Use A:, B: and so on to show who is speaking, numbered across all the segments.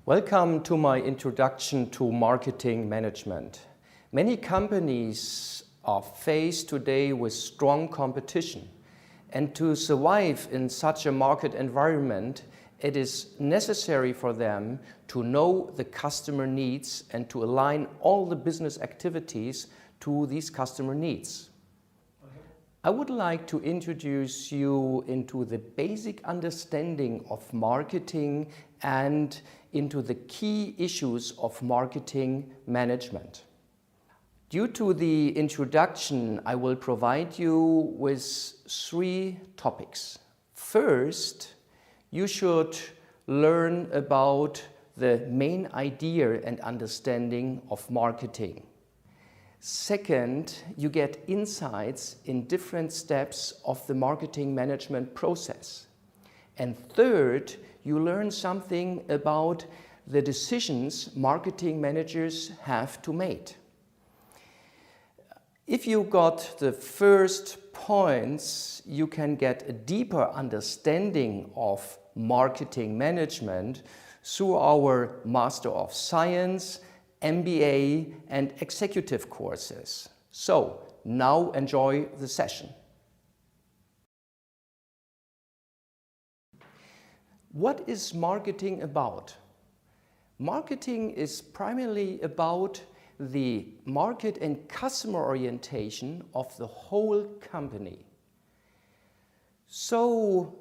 A: Welcome to my introduction to marketing management. Many companies are faced today with strong competition, and to survive in such a market environment, it is necessary for them to know the customer needs and to align all the business activities to these customer needs. I would like to introduce you into the basic understanding of marketing and into the key issues of marketing management. Due to the introduction, I will provide you with 3 topics. First, you should learn about the main idea and understanding of marketing. Second, you get insights in different steps of the marketing management process. And third, you learn something about the decisions marketing managers have to make. If you got the first points, you can get a deeper understanding of marketing management through our Master of Science, MBA and executive courses. So now enjoy the session. What is marketing about? Marketing is primarily about the market and customer orientation of the whole company. So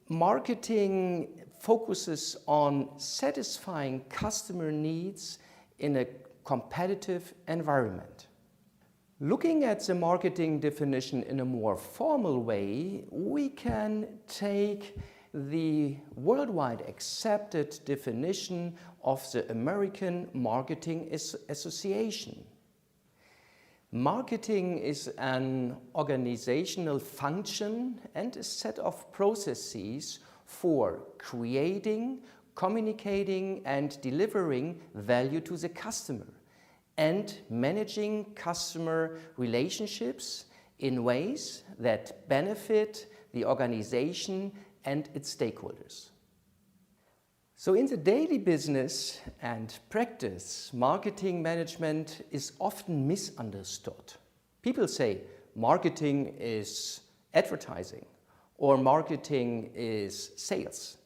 A: marketing focuses on satisfying customer needs in a competitive environment. Looking at the marketing definition in a more formal way, we can take the worldwide accepted definition of the American Marketing Association. Marketing is an organizational function and a set of processes for creating, communicating and delivering value to the customer and managing customer relationships in ways that benefit the organization and its stakeholders. So in the daily business and practice, marketing management is often misunderstood. People say marketing is advertising or marketing is sales.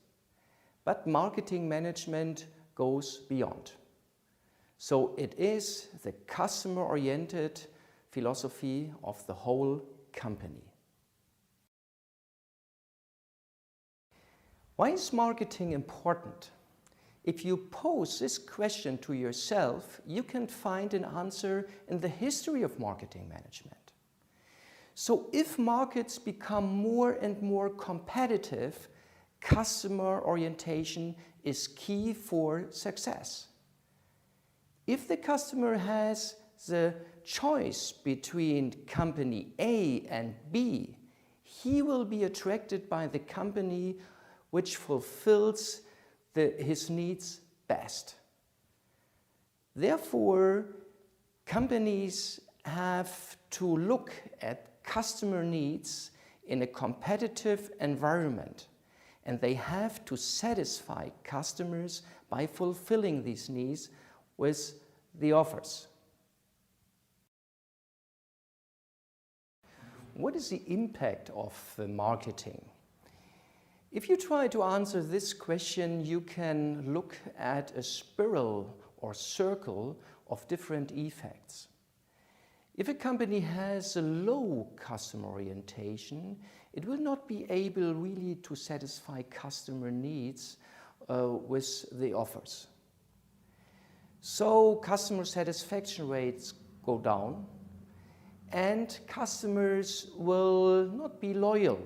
A: But marketing management goes beyond. So it is the customer-oriented philosophy of the whole company. Why is marketing important? If you pose this question to yourself, you can find an answer in the history of marketing management. So if markets become more and more competitive, customer orientation is key for success. If the customer has the choice between company A and B, he will be attracted by the company which fulfills his needs best. Therefore, companies have to look at customer needs in a competitive environment, and they have to satisfy customers by fulfilling these needs with the offers. What is the impact of marketing? If you try to answer this question, you can look at a spiral or circle of different effects. If a company has a low customer orientation, it will not be able really to satisfy customer needs with the offers. So customer satisfaction rates go down and customers will not be loyal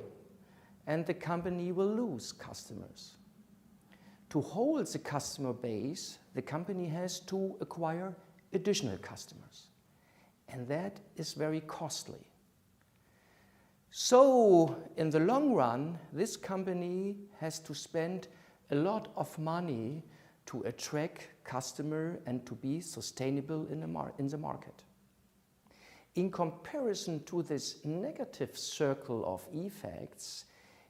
A: and the company will lose customers. To hold the customer base, the company has to acquire additional customers, and that is very costly. So in the long run, this company has to spend a lot of money to attract customers and to be sustainable in the market. In comparison to this negative circle of effects,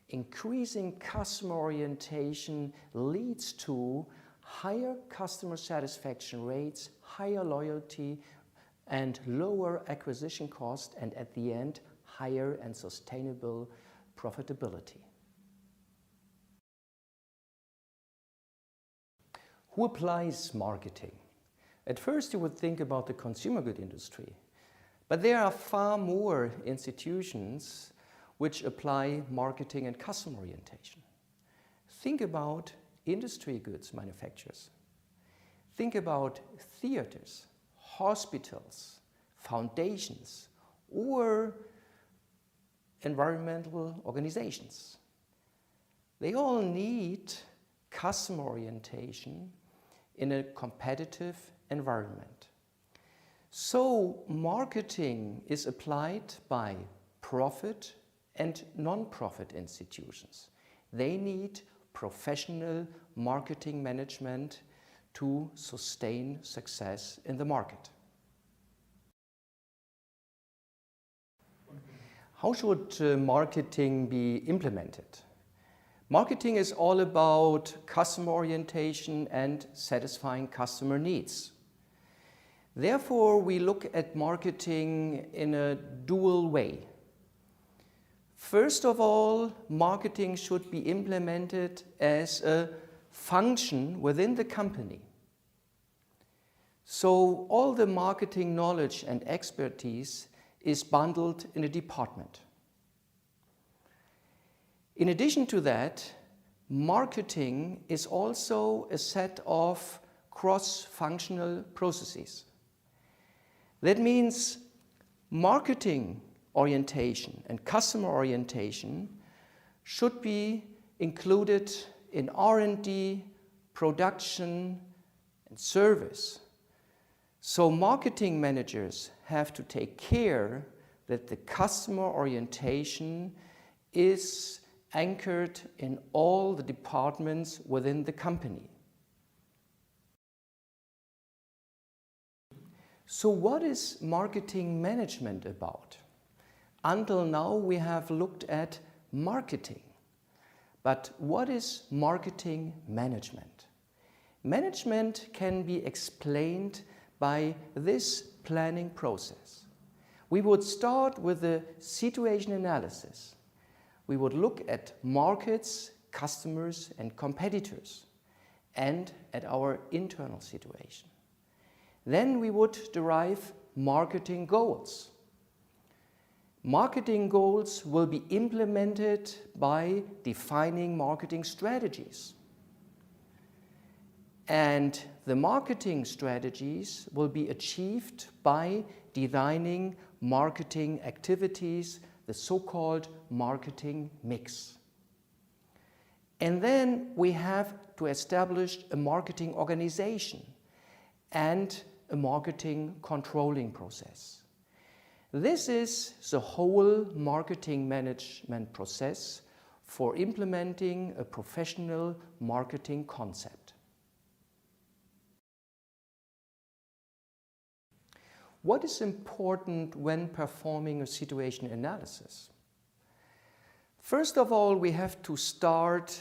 A: increasing customer orientation leads to higher customer satisfaction rates, higher loyalty, and lower acquisition cost, and at the end, higher and sustainable profitability. Who applies marketing? At first you would think about the consumer good industry, but there are far more institutions which apply marketing and customer orientation. Think about industry goods manufacturers. Think about theaters, hospitals, foundations, or environmental organizations. They all need customer orientation in a competitive environment. So marketing is applied by profit and non-profit institutions. They need professional marketing management to sustain success in the market. How should marketing be implemented? Marketing is all about customer orientation and satisfying customer needs. Therefore, we look at marketing in a dual way. First of all, marketing should be implemented as a function within the company. So all the marketing knowledge and expertise is bundled in a department. In addition to that, marketing is also a set of cross-functional processes. That means marketing orientation and customer orientation should be included in R&D, production, and service. So marketing managers have to take care that the customer orientation is anchored in all the departments within the company. So what is marketing management about? Until now we have looked at marketing. But what is marketing management? Management can be explained by this planning process. We would start with a situation analysis. We would look at markets, customers, and competitors, and at our internal situation. Then we would derive marketing goals. Marketing goals will be implemented by defining marketing strategies. And the marketing strategies will be achieved by designing marketing activities, the so-called marketing mix. And then we have to establish a marketing organization and a marketing controlling process. This is the whole marketing management process for implementing a professional marketing concept. What is important when performing a situation analysis? First of all, we have to start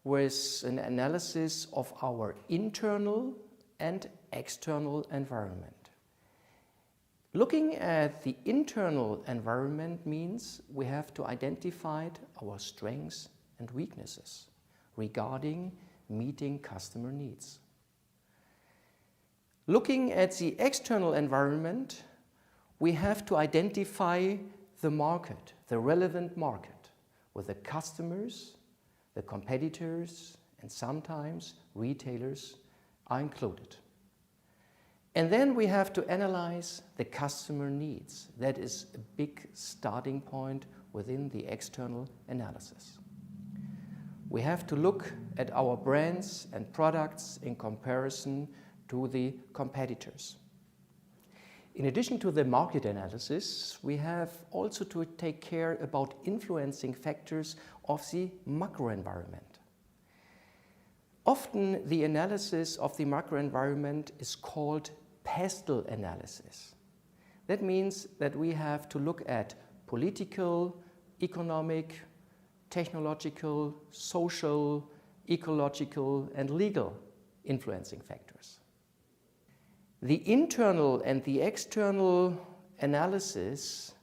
A: with an analysis of our internal and external environment. Looking at the internal environment means we have to identify our strengths and weaknesses regarding meeting customer needs. Looking at the external environment, we have to identify the market, the relevant market, where the customers, the competitors, and sometimes retailers are included. And then we have to analyze the customer needs. That is a big starting point within the external analysis. We have to look at our brands and products in comparison to the competitors. In addition to the market analysis, we have also to take care about influencing factors of the macro environment. Often the analysis of the macro environment is called pestle analysis. That means that we have to look at political, economic, technological, social, ecological, and legal influencing factors. The internal and the external analysis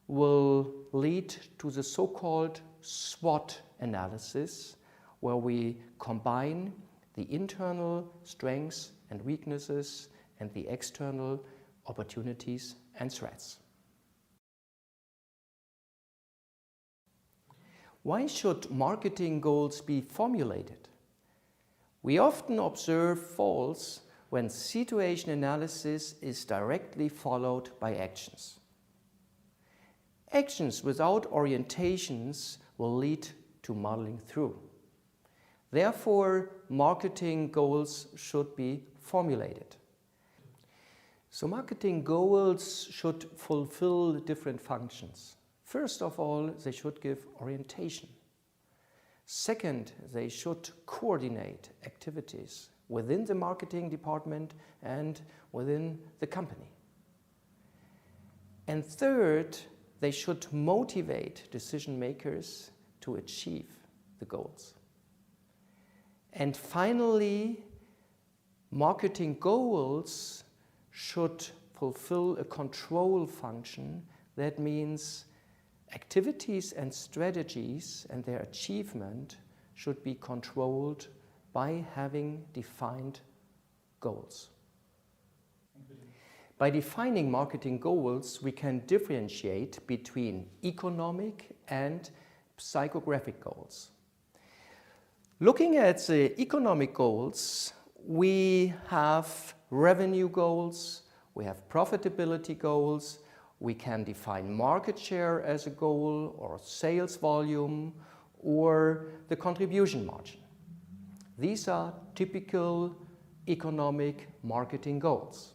A: will lead to the so-called SWOT analysis, where we combine the internal strengths and weaknesses and the external opportunities and threats. Why should marketing goals be formulated? We often observe faults when situation analysis is directly followed by actions. Actions without orientations will lead to muddling through. Therefore, marketing goals should be formulated. So marketing goals should fulfill different functions. First of all, they should give orientation. Second, they should coordinate activities within the marketing department and within the company. And third, they should motivate decision makers to achieve the goals. And finally, marketing goals should fulfill a control function. That means activities and strategies and their achievement should be controlled by having defined goals. By defining marketing goals, we can differentiate between economic and psychographic goals. Looking at the economic goals, we have revenue goals, we have profitability goals, we can define market share as a goal, or sales volume, or the contribution margin. These are typical economic marketing goals.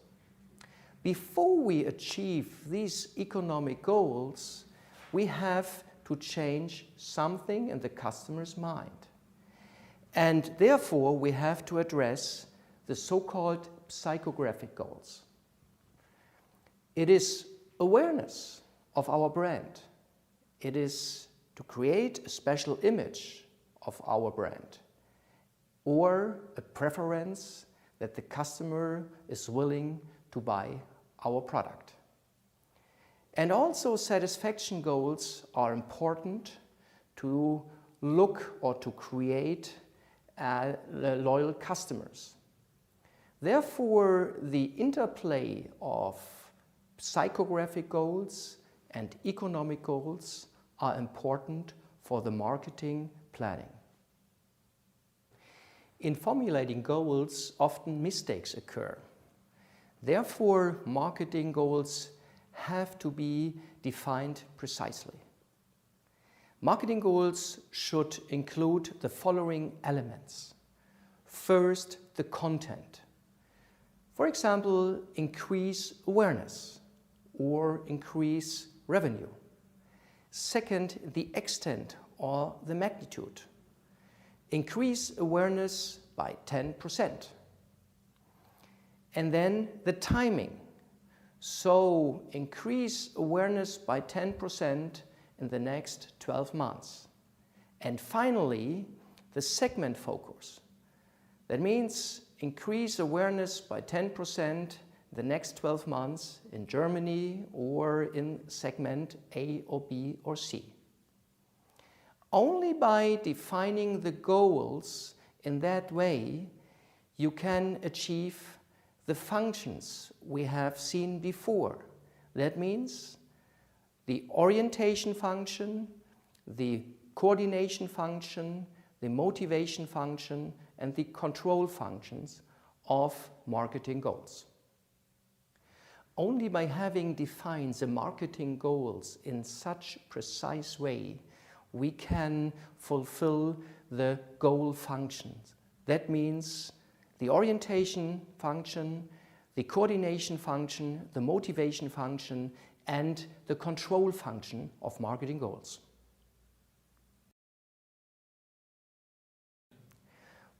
A: Before we achieve these economic goals, we have to change something in the customer's mind. And therefore, we have to address the so-called psychographic goals. It is awareness of our brand. It is to create a special image of our brand, or a preference that the customer is willing to buy our product. And also satisfaction goals are important to look or to create loyal customers. Therefore, the interplay of psychographic goals and economic goals are important for the marketing planning. In formulating goals, often mistakes occur. Therefore, marketing goals have to be defined precisely. Marketing goals should include the following elements. First, the content. For example, increase awareness or increase revenue. Second, the extent or the magnitude. Increase awareness by 10%. And then the timing. So increase awareness by 10% in the next 12 months. And finally, the segment focus. That means increase awareness by 10% the next 12 months in Germany or in segment A or B or C. Only by defining the goals in that way, you can achieve the functions we have seen before. That means the orientation function, the coordination function, the motivation function, and the control functions of marketing goals. Only by having defined the marketing goals in such precise way, we can fulfill the goal functions. That means the orientation function, the coordination function, the motivation function, and the control function of marketing goals.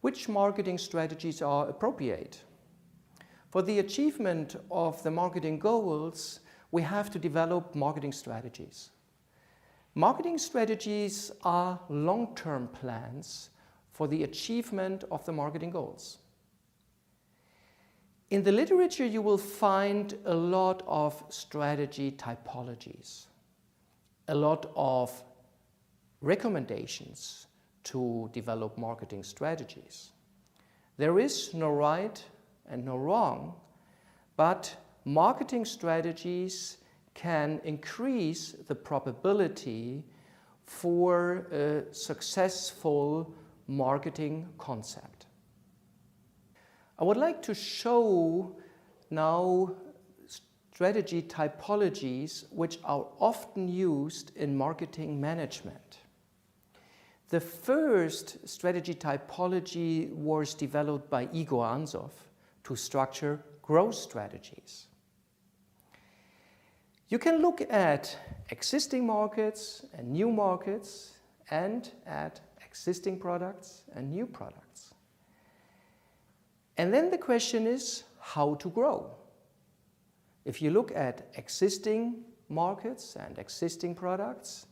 A: Which marketing strategies are appropriate? For the achievement of the marketing goals, we have to develop marketing strategies. Marketing strategies are long-term plans for the achievement of the marketing goals. In the literature, you will find a lot of strategy typologies, a lot of recommendations to develop marketing strategies. There is no right and no wrong, but marketing strategies can increase the probability for a successful marketing concept. I would like to show now strategy typologies which are often used in marketing management. The first strategy typology was developed by Igor Anzov to structure growth strategies. You can look at existing markets and new markets and at existing products and new products. And then the question is how to grow. If you look at existing markets and existing products,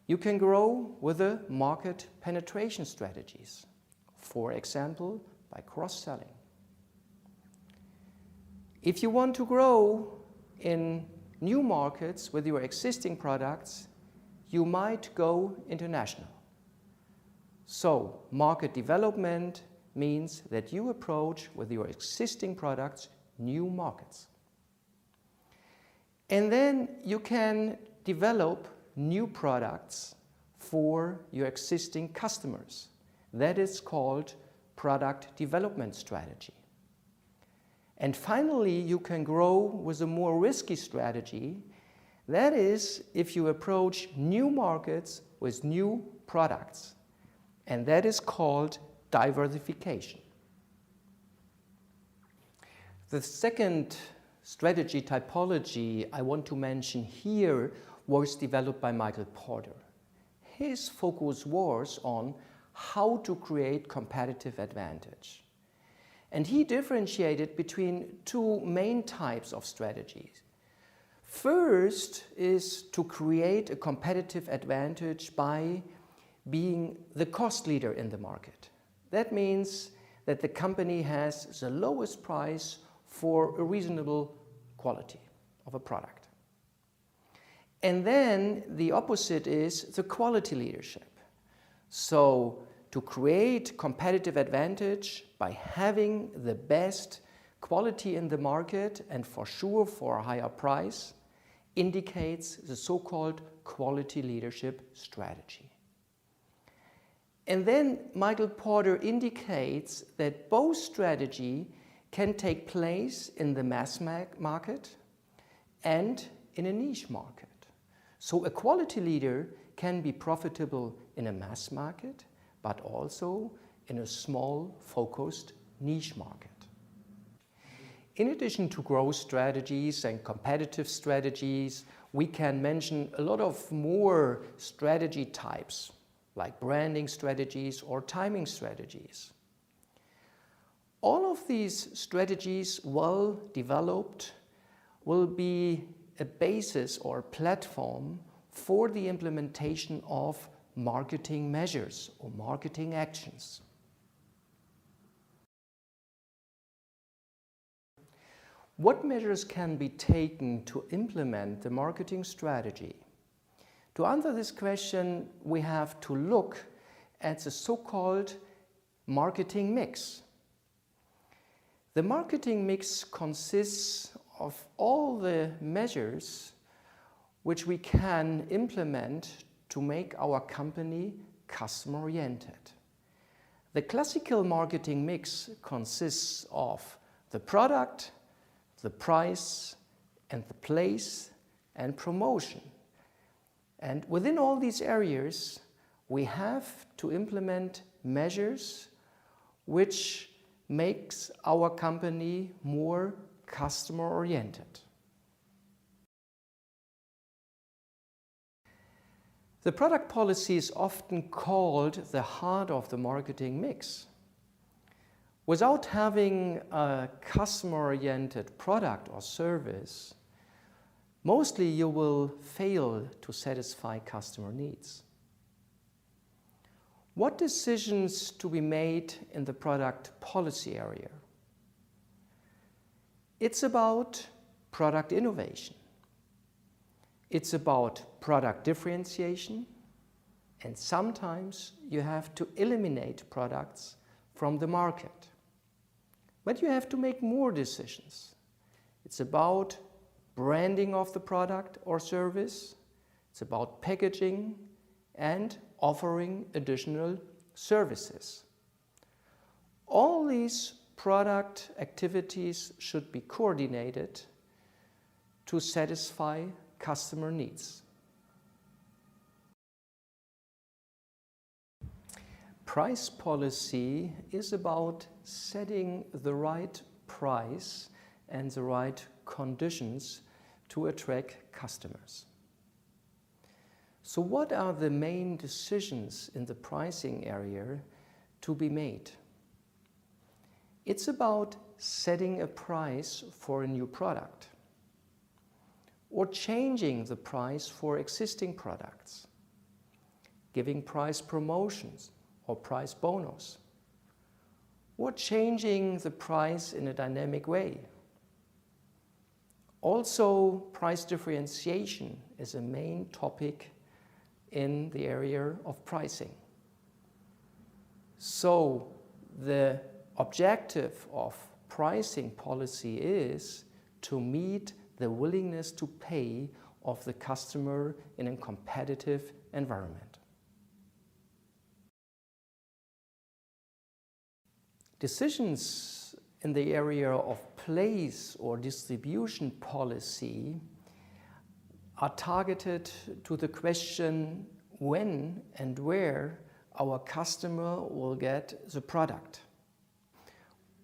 A: you can grow with the market penetration strategies, for example, by cross-selling. If you want to grow in new markets with your existing products, you might go international. So, market development means that you approach with your existing products new markets. And then you can develop new products for your existing customers. That is called product development strategy. And finally, you can grow with a more risky strategy. That is, if you approach new markets with new products. And that is called diversification. The second strategy typology I want to mention here was developed by Michael Porter. His focus was on how to create competitive advantage. And he differentiated between two main types of strategies. First is to create a competitive advantage by being the cost leader in the market. That means that the company has the lowest price for a reasonable quality of a product. And then the opposite is the quality leadership. So to create competitive advantage by having the best quality in the market and for sure for a higher price indicates the so-called quality leadership strategy. And then Michael Porter indicates that both strategy can take place in the mass market and in a niche market. So a quality leader can be profitable in a mass market, but also in a small, focused niche market. In addition to growth strategies and competitive strategies, we can mention a lot of more strategy types, like branding strategies or timing strategies. All of these strategies, well developed, will be a basis or platform for the implementation of marketing measures or marketing actions. What measures can be taken to implement the marketing strategy? To answer this question, we have to look at the so-called marketing mix. The marketing mix consists of all the measures which we can implement to make our company customer-oriented. The classical marketing mix consists of the product, the price, and the place, and promotion. And within all these areas, we have to implement measures which makes our company more customer-oriented. The product policy is often called the heart of the marketing mix. Without having a customer-oriented product or service, mostly you will fail to satisfy customer needs. What decisions to be made in the product policy area? It's about product innovation. It's about product differentiation, and sometimes you have to eliminate products from the market. But you have to make more decisions. It's about branding of the product or service. It's about packaging and offering additional services. All these product activities should be coordinated to satisfy customer needs. Price policy is about setting the right price and the right conditions to attract customers. So what are the main decisions in the pricing area to be made? It's about setting a price for a new product or changing the price for existing products, giving price promotions or price bonus, or changing the price in a dynamic way. Also, price differentiation is a main topic in the area of pricing. So the objective of pricing policy is to meet the willingness to pay of the customer in a competitive environment. Decisions in the area of place or distribution policy are targeted to the question when and where our customer will get the product.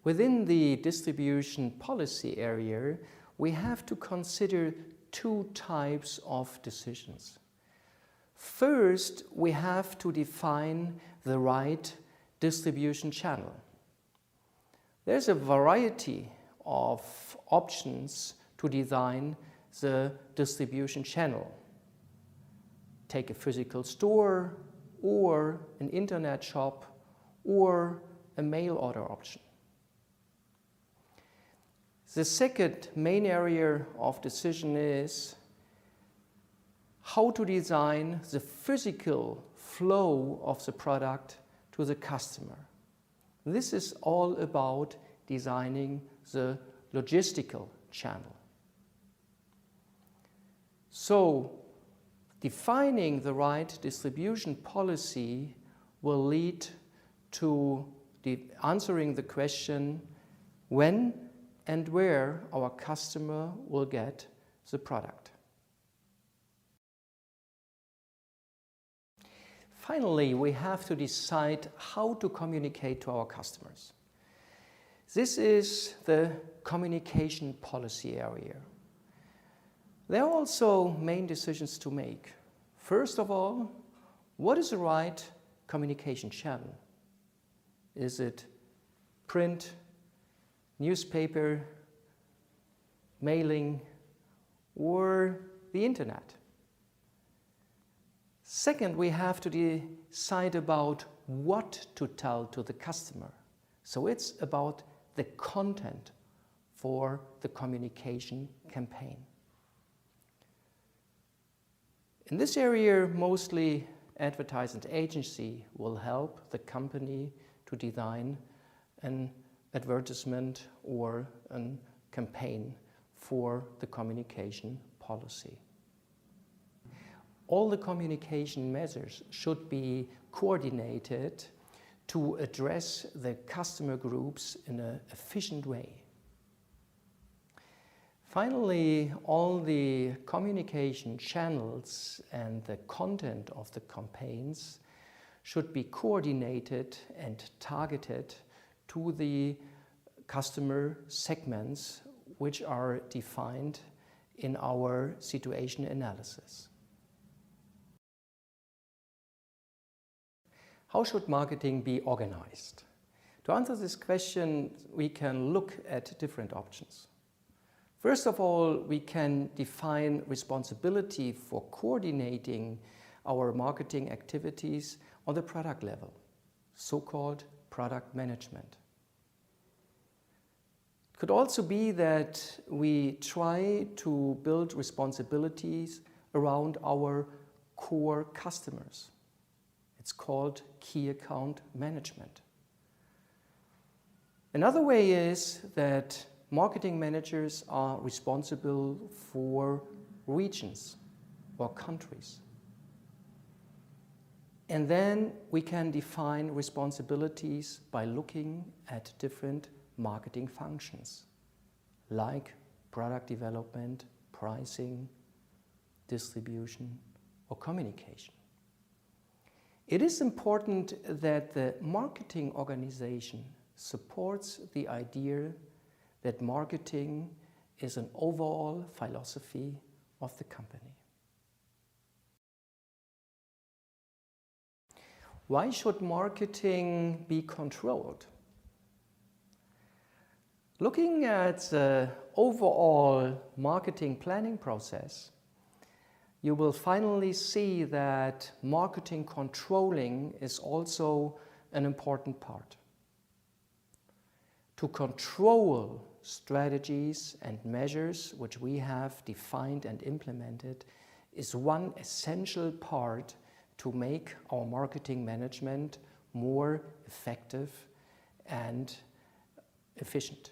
A: Within the distribution policy area, we have to consider two types of decisions. First, we have to define the right distribution channel. There's a variety of options to design the distribution channel. Take a physical store or an internet shop or a mail order option. The second main area of decision is how to design the physical flow of the product to the customer. This is all about designing the logistical channel. So, defining the right distribution policy will lead to answering the question when and where our customer will get the product. Finally, we have to decide how to communicate to our customers. This is the communication policy area. There are also main decisions to make. First of all, what is the right communication channel? Is it print, newspaper, mailing, or the internet? Second, we have to decide about what to tell to the customer. So it's about the content for the communication campaign. In this area, mostly advertising agency will help the company to design an advertisement or a campaign for the communication policy. All the communication measures should be coordinated to address the customer groups in an efficient way. Finally, all the communication channels and the content of the campaigns should be coordinated and targeted to the customer segments which are defined in our situation analysis. How should marketing be organized? To answer this question, we can look at different options. First of all, we can define responsibility for coordinating our marketing activities on the product level, so-called product management. It Could also be that we try to build responsibilities around our core customers. It's called key account management. Another way is that marketing managers are responsible for regions or countries. And then we can define responsibilities by looking at different marketing functions, like product development, pricing, distribution, or communication. It is important that the marketing organization supports the idea that marketing is an overall philosophy of the company. Why should marketing be controlled? Looking at the overall marketing planning process, you will finally see that marketing controlling is also an important part. To control strategies and measures which we have defined and implemented is one essential part to make our marketing management more effective and efficient.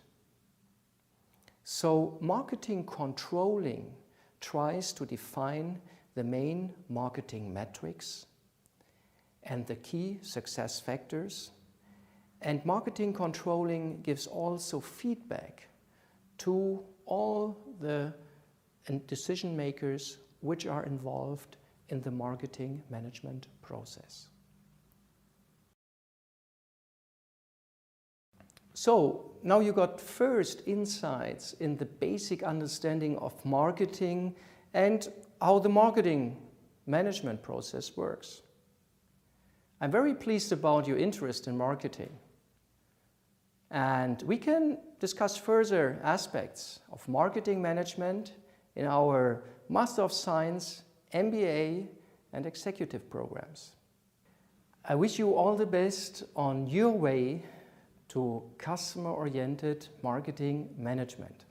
A: So marketing controlling tries to define the main marketing metrics and the key success factors, and marketing controlling gives also feedback to all the decision makers which are involved in the marketing management process. So now you got first insights in the basic understanding of marketing and how the marketing management process works. I'm very pleased about your interest in marketing. And we can discuss further aspects of marketing management in our Master of Science, MBA, and executive programs. I wish you all the best on your way to customer-oriented marketing management.